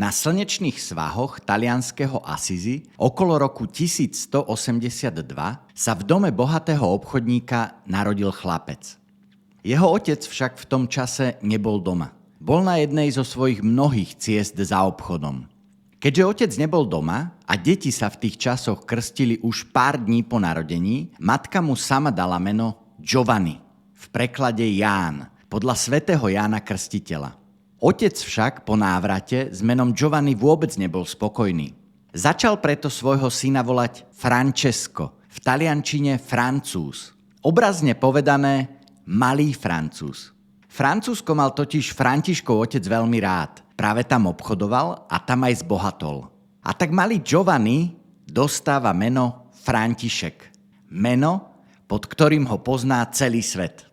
Na slnečných svahoch talianskeho Assisi okolo roku 1182 sa v dome bohatého obchodníka narodil chlapec. Jeho otec však v tom čase nebol doma. Bol na jednej zo svojich mnohých ciest za obchodom. Keďže otec nebol doma a deti sa v tých časoch krstili už pár dní po narodení, matka mu sama dala meno Giovanni, v preklade Ján, podľa svätého Jána Krstiteľa. Otec však po návrate s menom Giovanni vôbec nebol spokojný. Začal preto svojho syna volať Francesco, v taliančine Francúz. Obrazne povedané malý Francúz. Francúzsko mal totiž Františkov otec veľmi rád. Práve tam obchodoval a tam aj zbohatol. A tak malý Giovanni dostáva meno František. Meno, pod ktorým ho pozná celý svet.